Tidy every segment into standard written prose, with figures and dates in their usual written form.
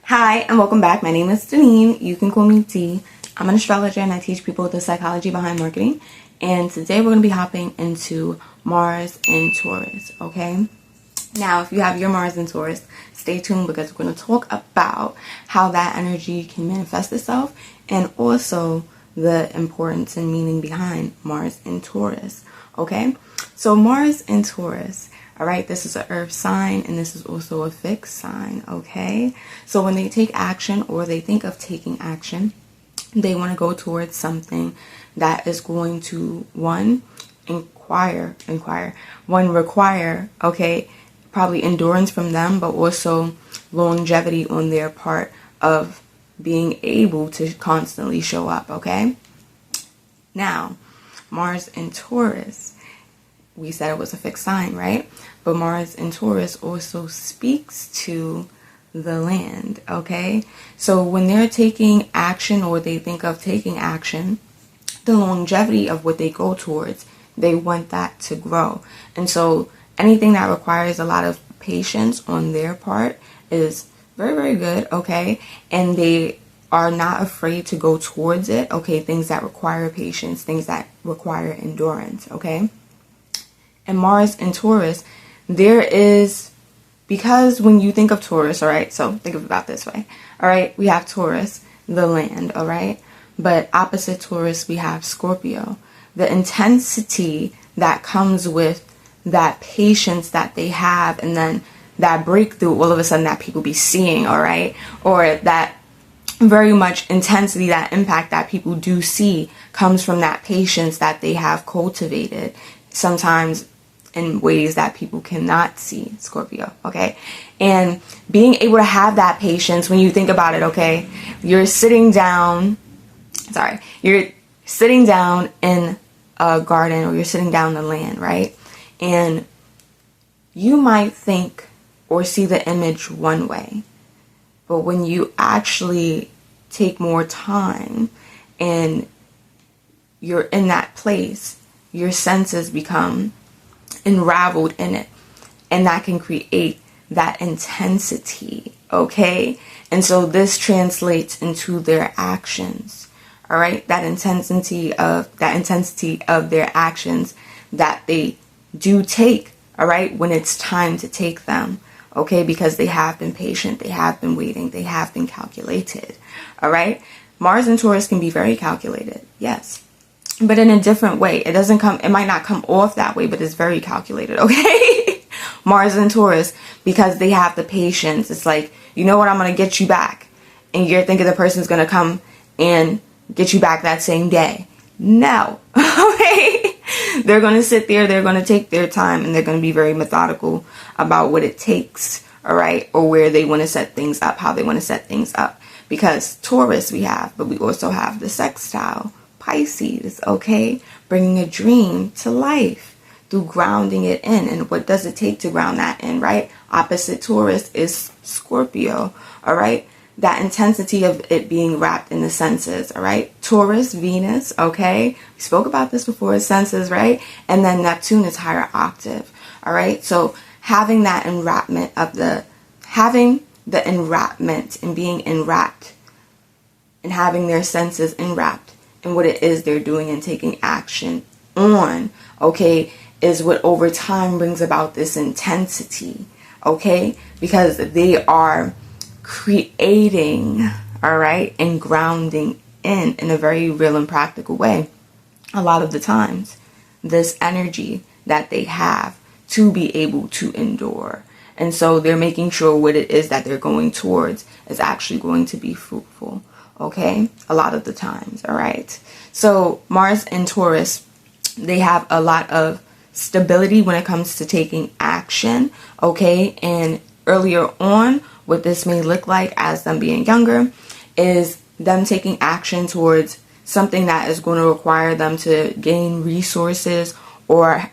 Hi, and welcome back. My name is Deneen. You can call me T. I'm an astrologer and I teach people the psychology behind marketing. And today we're going to be hopping into Mars in Taurus, okay? Now, if you have your Mars in Taurus, stay tuned because we're going to talk about how that energy can manifest itself and also the importance and meaning behind Mars in Taurus, okay? So Mars in Taurus, all right, this is an earth sign and this is also a fixed sign, okay? So when they take action or they think of taking action, they want to go towards something that is going to, require, okay, probably endurance from them, but also longevity on their part of being able to constantly show up, okay? Now, Mars in Taurus, we said it was a fixed sign, right? But Mars in Taurus also speaks to the land, okay? So when they're taking action or they think of taking action, the longevity of what they go towards, they want that to grow. And so anything that requires a lot of patience on their part is very, very good, okay? And they are not afraid to go towards it, okay? Things that require patience, things that require endurance, okay? And Mars in Taurus, there is, because when you think of Taurus, all right, so think of it about this way, all right, we have Taurus, the land, all right, but opposite Taurus, we have Scorpio. The intensity that comes with that patience that they have and then that breakthrough all of a sudden that people be seeing, all right, or that very much intensity, that impact that people do see comes from that patience that they have cultivated, sometimes in ways that people cannot see, Scorpio, okay? And being able to have that patience, when you think about it, okay, you're sitting down in a garden or you're sitting down the land, right? And you might think or see the image one way, but when you actually take more time and you're in that place, your senses become unraveled in it, and that can create that intensity, okay? And so this translates into their actions, all right? That intensity of their actions that they do take, all right, when it's time to take them, okay? Because they have been patient, they have been waiting, they have been calculated, all right? Mars and Taurus can be very calculated, yes, but in a different way. It might not come off that way, but it's very calculated, okay? Mars and Taurus, because they have the patience. It's like, you know what, I'm going to get you back. And you're thinking the person's going to come and get you back that same day. No, okay? They're going to sit there, they're going to take their time, and they're going to be very methodical about what it takes, all right? Or where they want to set things up, how they want to set things up. Because Taurus we have, but we also have the sextile Pisces, okay? Bringing a dream to life through grounding it in. And what does it take to ground that in, right? Opposite Taurus is Scorpio, all right? That intensity of it being wrapped in the senses, all right? Taurus, Venus, okay? We spoke about this before, senses, right? And then Neptune is higher octave, all right? So having that enwrapment having the enwrapment and being enwrapped and having their senses enwrapped and what it is they're doing and taking action on, okay, is what over time brings about this intensity, okay? Because they are creating, all right, and grounding in a very real and practical way. A lot of the times, this energy that they have to be able to endure. And so they're making sure what it is that they're going towards is actually going to be fruitful. Okay, a lot of the times, all right? So Mars and Taurus, they have a lot of stability when it comes to taking action, okay? And earlier on, what this may look like as them being younger is them taking action towards something that is going to require them to gain resources or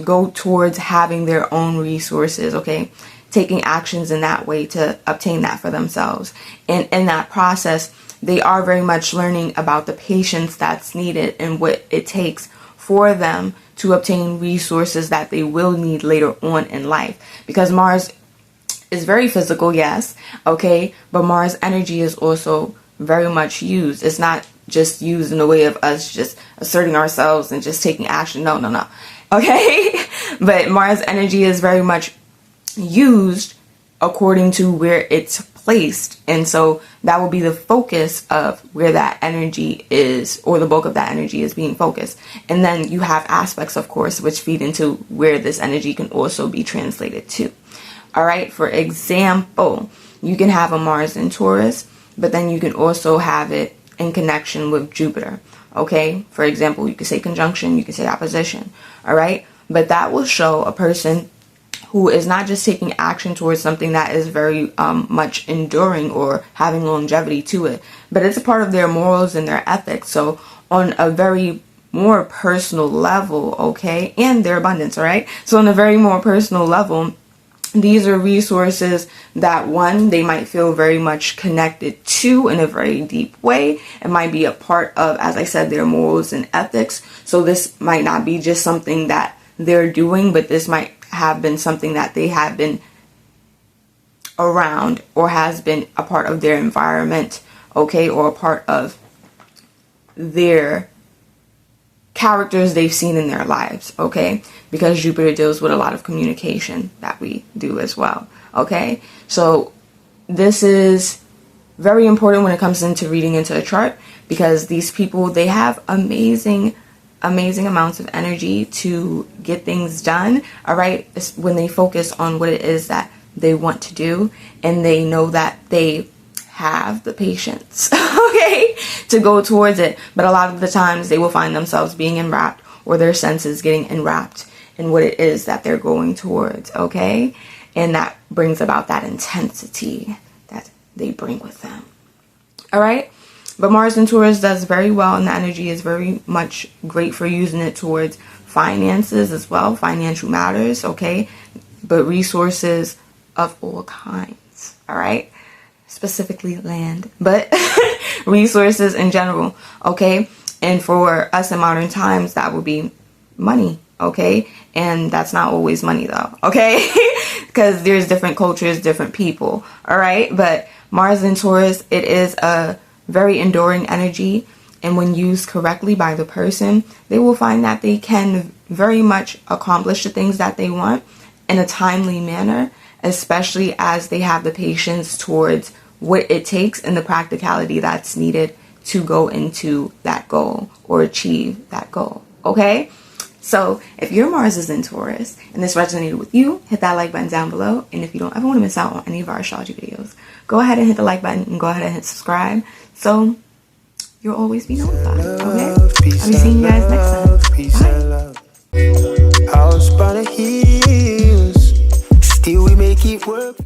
go towards having their own resources, okay? Taking actions in that way to obtain that for themselves. And in that process, they are very much learning about the patience that's needed and what it takes for them to obtain resources that they will need later on in life. Because Mars is very physical, yes, okay, but Mars energy is also very much used. It's not just used in a way of us just asserting ourselves and just taking action. No, no, no. Okay? But Mars energy is very much used according to where it's placed. And so that will be the focus of where that energy is, or the bulk of that energy is being focused. And then you have aspects, of course, which feed into where this energy can also be translated to. All right. For example, you can have a Mars in Taurus, but then you can also have it in connection with Jupiter. Okay. For example, you could say conjunction, you could say opposition. All right. But that will show a person who is not just taking action towards something that is very much enduring or having longevity to it, but it's a part of their morals and their ethics. So on a very more personal level, okay, and their abundance, all right? So on a very more personal level, these are resources that, one, they might feel very much connected to in a very deep way. It might be a part of, as I said, their morals and ethics. So this might not be just something that they're doing, but this might have been something that they have been around, or has been a part of their environment, okay, or a part of their characters they've seen in their lives, okay, because Jupiter deals with a lot of communication that we do as well, okay. So this is very important when it comes into reading into a chart, because these people, they have amazing amounts of energy to get things done, all right, when they focus on what it is that they want to do, and they know that they have the patience, okay, to go towards it. But a lot of the times they will find themselves being enwrapped, or their senses getting enwrapped in what it is that they're going towards, okay, and that brings about that intensity that they bring with them, all right. But Mars in Taurus does very well, and the energy is very much great for using it towards finances as well, financial matters, okay? But resources of all kinds, all right? Specifically land, but resources in general, okay? And for us in modern times, that would be money, okay? And that's not always money though, okay? Because there's different cultures, different people, all right? But Mars in Taurus, it is a very enduring energy, and when used correctly by the person, they will find that they can very much accomplish the things that they want in a timely manner, especially as they have the patience towards what it takes and the practicality that's needed to go into that goal or achieve that goal, okay? So if your Mars is in Taurus and this resonated with you, hit that like button down below. And if you don't ever want to miss out on any of our astrology videos, go ahead and hit the like button and go ahead and hit subscribe, so you'll always be notified, okay? I'll be seeing you guys next time. Bye. House by the hills, still we make it work.